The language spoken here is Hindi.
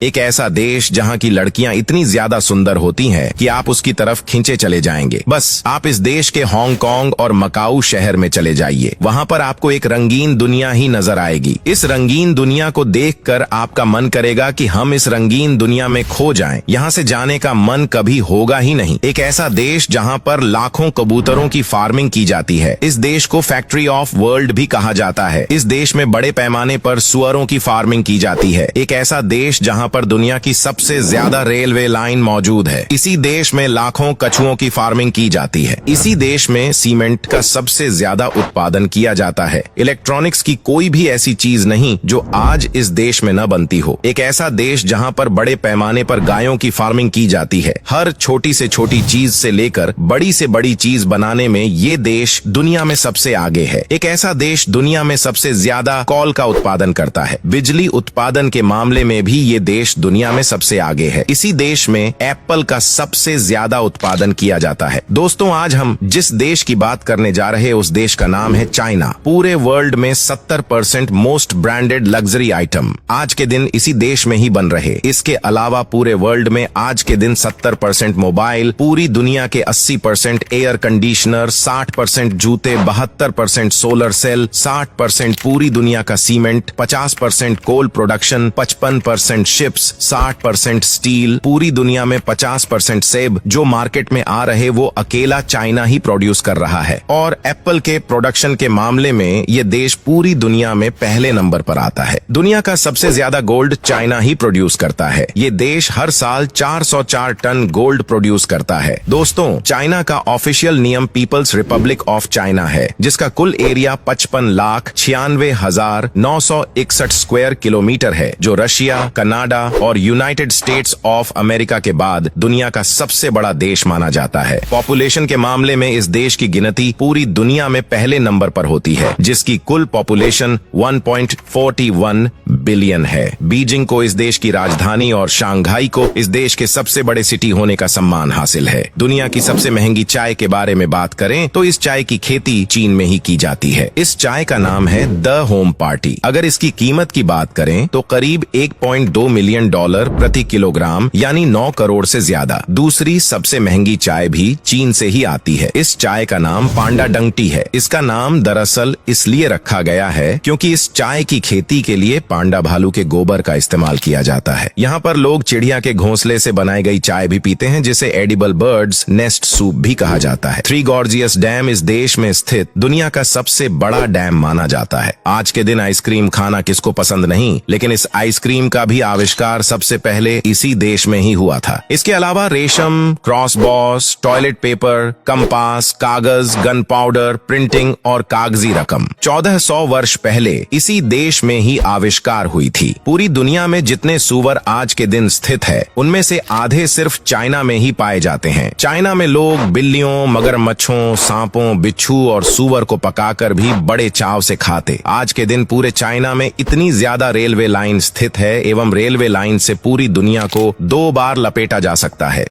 एक ऐसा देश जहाँ की लड़कियाँ इतनी ज्यादा सुंदर होती हैं कि आप उसकी तरफ खींचे चले जाएंगे। बस आप इस देश के हांगकांग और मकाऊ शहर में चले जाइए, वहाँ पर आपको एक रंगीन दुनिया ही नजर आएगी। इस रंगीन दुनिया को देखकर आपका मन करेगा कि हम इस रंगीन दुनिया में खो जाएं। यहाँ से जाने का मन कभी होगा ही नहीं। एक ऐसा देश जहाँ पर लाखों कबूतरों की फार्मिंग की जाती है। इस देश को फैक्ट्री ऑफ वर्ल्ड भी कहा जाता है। इस देश में बड़े पैमाने पर सुअरों की फार्मिंग की जाती है। एक ऐसा देश जहाँ पर दुनिया की सबसे ज्यादा रेलवे लाइन मौजूद है। इसी देश में लाखों कछुओं की फार्मिंग की जाती है। इसी देश में सीमेंट का सबसे ज्यादा उत्पादन किया जाता है। इलेक्ट्रॉनिक्स की कोई भी ऐसी चीज नहीं जो आज इस देश में न बनती हो। एक ऐसा देश जहाँ पर बड़े पैमाने पर गायों की फार्मिंग की जाती है। हर छोटी से छोटी चीज से लेकर बड़ी से बड़ी चीज बनाने में ये देश दुनिया में सबसे आगे है। एक ऐसा देश दुनिया में सबसे ज्यादा कोल का उत्पादन करता है। बिजली उत्पादन के मामले में भी ये देश दुनिया में सबसे आगे है। इसी देश में एप्पल का सबसे ज्यादा उत्पादन किया जाता है। दोस्तों, आज हम जिस देश की बात करने जा रहे हैं उस देश का नाम है चाइना। पूरे वर्ल्ड में 70% मोस्ट ब्रांडेड लग्जरी आइटम आज के दिन इसी देश में ही बन रहे। इसके अलावा पूरे वर्ल्ड में आज के दिन 70% मोबाइल, पूरी दुनिया के 80% एयर कंडीशनर, 60% जूते, 72% सोलर सेल, 60% पूरी दुनिया का cement, 50% coal production, 55% ships, 60% steel, पूरी दुनिया में 50% सेब जो मार्केट में आ रहे वो अकेला चाइना ही प्रोड्यूस कर रहा है। और एप्पल के प्रोडक्शन के मामले में ये देश पूरी दुनिया में पहले नंबर पर आता है। दुनिया का सबसे ज्यादा गोल्ड चाइना ही प्रोड्यूस करता है। ये देश हर साल 404 टन गोल्ड प्रोड्यूस करता है। दोस्तों, चाइना का ऑफिशियल नियम पीपल्स रिपब्लिक ऑफ चाइना है, जिसका कुल एरिया 55,96,961 स्क्वायर किलोमीटर है, जो रशिया, कनाडा और यूनाइटेड स्टेट्स ऑफ अमेरिका के बाद दुनिया का सबसे बड़ा देश माना जाता है। पॉपुलेशन के मामले में इस देश की गिनती पूरी दुनिया में पहले नंबर पर होती है, जिसकी कुल पॉपुलेशन 1.41 बिलियन है। बीजिंग को इस देश की राजधानी और शंघाई को इस देश के सबसे बड़े सिटी होने का सम्मान हासिल है। दुनिया की सबसे महंगी चाय के बारे में बात करें तो इस चाय की खेती चीन में ही की जाती है। इस चाय का नाम है द होम पार्टी। अगर इसकी कीमत की बात करें तो करीब $1.2 मिलियन प्रति किलोग्राम, यानी 9 करोड़ से ज्यादा। दूसरी सबसे महंगी चाय भी चीन से ही आती है। इस चाय का नाम पांडा डंग टी है। इसका नाम दरअसल इसलिए रखा गया है क्योंकि इस चाय की खेती के लिए पांडा भालू के गोबर का इस्तेमाल किया जाता है। यहाँ पर लोग चिड़िया के घोंसले से बनाई गई चाय भी पीते हैं, जिसे एडिबल बर्ड्स नेस्ट सूप भी कहा जाता है। थ्री गॉर्जियस डैम इस देश में स्थित दुनिया का सबसे बड़ा डैम माना जाता है। आज के दिन आइसक्रीम खाना किसको पसंद नहीं, लेकिन इस आइसक्रीम का भी आविष्कार सबसे पहले इसी देश में ही हुआ था। इसके अलावा रेशम, क्रॉसबॉस, टॉयलेट पेपर, कंपास, कागज, गन पाउडर, प्रिंटिंग और कागजी रकम 1400 वर्ष पहले इसी देश में ही आविष्कार हुई थी। पूरी दुनिया में जितने सुअर आज के दिन स्थित है, उनमें से आधे सिर्फ चाइना में ही पाए जाते हैं। चाइना में लोग बिल्लियों, मगरमच्छों, सांपों, बिच्छू और सुअर को पकाकर भी बड़े चाव से खाते। आज के दिन पूरे चाइना में इतनी ज्यादा रेलवे लाइन स्थित है एवं रेलवे लाइन से पूरी दुनिया को 2 बार लपेटा जा सकता है।